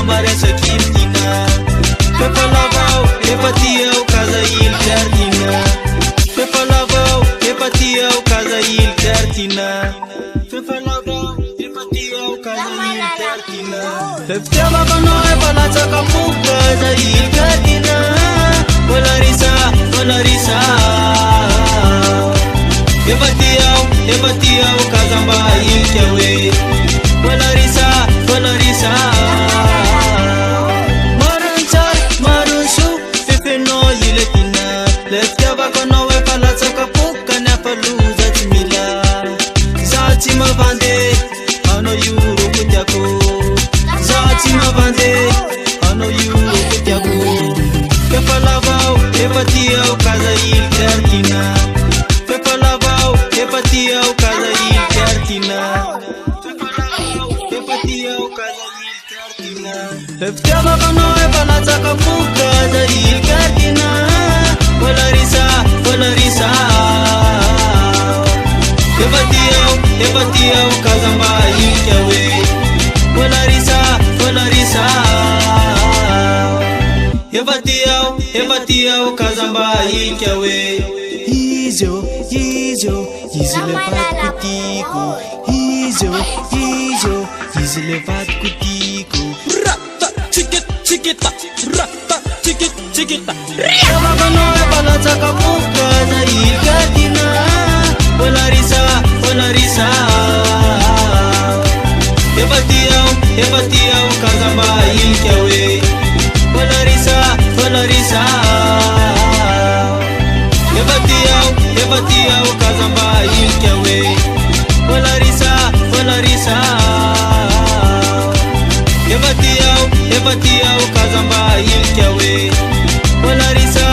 maresa kimtina Pepalavau, epatia o casa il cartina Pepalavau, epatia o casa il cartina Pepalavau, epatia o casa il cartina Peptela bano e palazza capuca da il cartina Polarisa Epatia o casamba il kawe Polarisa Marunsu fefeno yiletina Leftava kono e palazza capuca ne paluza timila Zati ma bande ano yuro kutiako Zati ma bande ano yuro kutiako Pepalavau epatia o casa il cartina Pepalavau epatia o casa il cartina Epatia o casa il cartina Peftela bano e palazza capuca da il cartina Polarisa Epatia o casamba il kawe Polarisa Epatia o casamba il kawe Izo levat kutiku Izo levat kutiku Rata chiquita Kama bano e palazza capuca da il cartina Polarisa Epatia o casamba il kawe Polarisa Epatia o casamba il kawe Polarisa Epatia o casamba il kawe Polarisa